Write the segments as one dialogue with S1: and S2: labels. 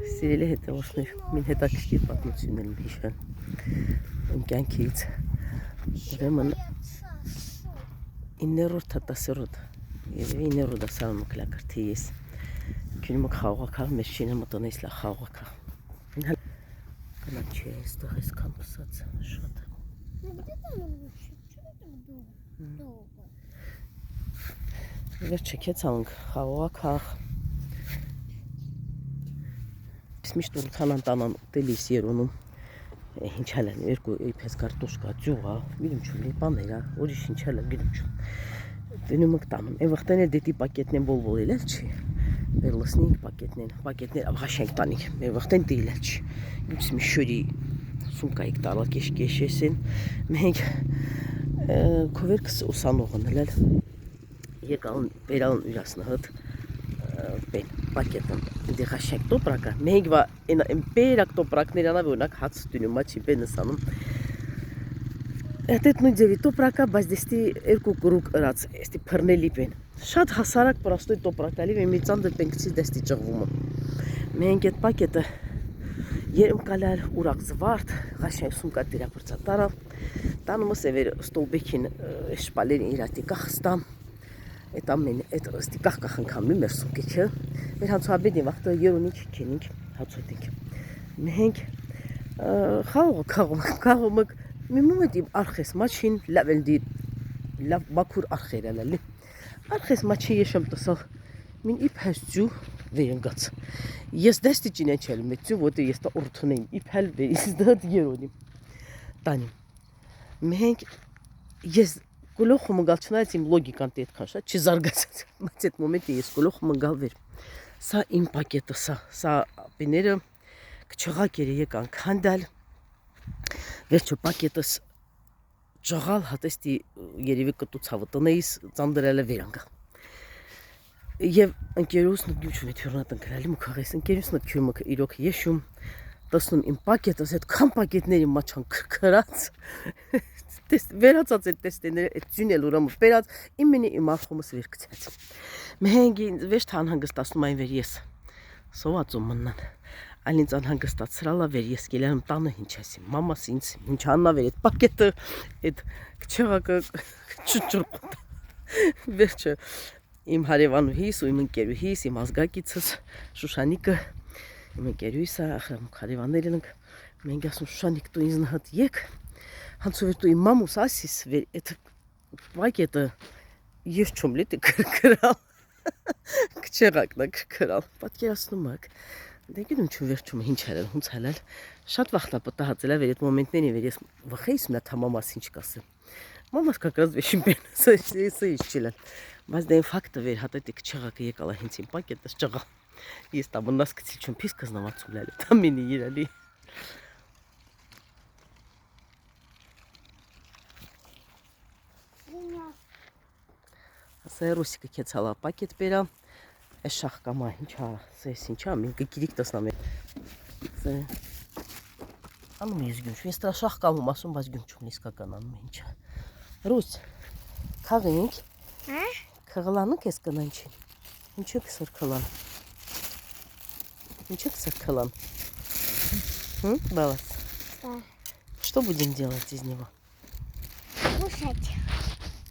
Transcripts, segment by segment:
S1: Սիրելի հետևորդներ, մին հետաքրքիր պատմություններ եմ հիշել իմ կյանքից։ Ուրեմն 9-րդ, 10-րդ, երևի 9-րդ դասարանում կլակրթի ես։ Քյունիմը խաղողակաղ, մեր շինը մտնես լա խաղողակաղ։ Կնակ չի այստեղ այսքան պսած շատ։ Վերջը կեց անք խաղողակաղ։ Միշտ ուրթան անտանան ուտելիս երոնում ինչ հել են երկու իպես կարտոշկա ջուղա գիտեմ չունի բաներա ուրիշ ինչ հել են գիտեմ չուն դնում եք տանում այն վաղտեն էլ դետի պակետն բոլ էլ չի մեր լսնինք պակետներ աղաշենք տանիք մեր վաղտեն դիլ էլ չի իպես մի շուրի սումկայիք տարալ կեշկեշեսին մենք քովերքս ուսանողն էլ եկան բերալն ուրասնահդ պակետն դե ղաշենք տոպրակը մենք վա այն բերակ տոպրակներ անավ օրինակ հաց դնում աչի բենսանում այդ նույն ձևի տոպրակը բայց դեստի երկու կրուկ ըրած էստի փռնելի բեն շատ հասարակ պրոստոյ տոպրակալի մի ծանր պենքցի դեստի ճղվում մենք այդ պակետը երեմ կալալ ուրակ զվարդ ղաշենք սումկա դիրապրծատարը տանումս էվեր ստոլբեքին շպալերին իրատի կախստամ այդ ամեն այդ ըստի կախ անգամի մեր սումկեքը մեր հանցուաբեդի վաղտը երոնիչ քենինք հացոտինք մենք խաղում եք մի մոմենտ իմ արխես մաչին լավելդի լավ մաքուր արխեր ալալի արխես մաչի եշեմ տսալ մին իփ հեսջու վերընկած ես դեստի ճինեչել մեծու ոդե ես տա օրթունեին իփ հել վերիս դատ երոնի տանի մենք ես գլոխը մգալչնայց իմ լոգիկան տետքան շատ չզարգացած բայց այդ մոմենտի ես գլոխը մգալ վեր սա իմ պակետը սա պիները կչղակերի եկան քանդալ վերջը պակետս ճղալ հատեստի երևի կտուցավը տնեիս ծանդրել է վերանգա եւ ընկերուսն դուչում է թյուրնատն կրալի մուքաղես ընկերուսն քյումը իրոք եշում տեսնում իմ պակետս այդ քան պակետների մաչան քրած վերացած այդ տեստեները այդ ջունել ուրամը վերած իմենի իմ արխումս վերքցած մենք վեշտ անհանգստացնում այն վեր ես սովածում մնան այլ ինձ անհանգստացրալա վեր ես գելանում տանը ինչ ասի մամաս ինձ ինչ աննա վեր այդ պակետը այդ քչղակը չճրկուտ վերջը իմ հարևանուհիս ու իմ ընկերուհիս իմ ազգակիցս Շուշանիկը իմ ընկերուհիսը հարևաններն ենք մենք ասում Շուշանիկ դու ինձ նհատ եկ հանցուվեր դու իմ մամուս ասիս վեր այդ պակետը ես չում լետի կրկրալ քչղակն կրկրալ պատկերացնում եք դե գիտեմ չու վերջում ինչ հելել հունց հելել շատ վախտա պատահածել է վեր այդ մոմենտների վեր ես վխեիս մնա թա մամաս ինչ կասեմ մամաս կակրած վեշին բեն սա ինչ չիլեն բայց դե ֆակտը վեր հատետի քչղակը եկալա հինց իմ պակետս ճղա ես տա մնաս կցի չում պիս կզնամացում լել տամինի իրալի Սա Ռուսիկը կեցալա պակետ բերա այս շախկամա ինչա սես ինչա մին կգիրիկ տեսնամ անում ես գյունչ ես տրա շախկամում ասում բայց գյունչ չունի իսկական անում ինչա Ռուս քաղենք քղլանık ես կնանչի ինչու կսրքլան ինչու կսրքլան балас что будем делать из него
S2: кушать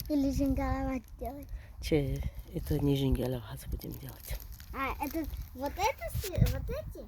S2: или жингаловать делать
S1: Че, это не жингаловать будем делать.
S2: А, это вот эти?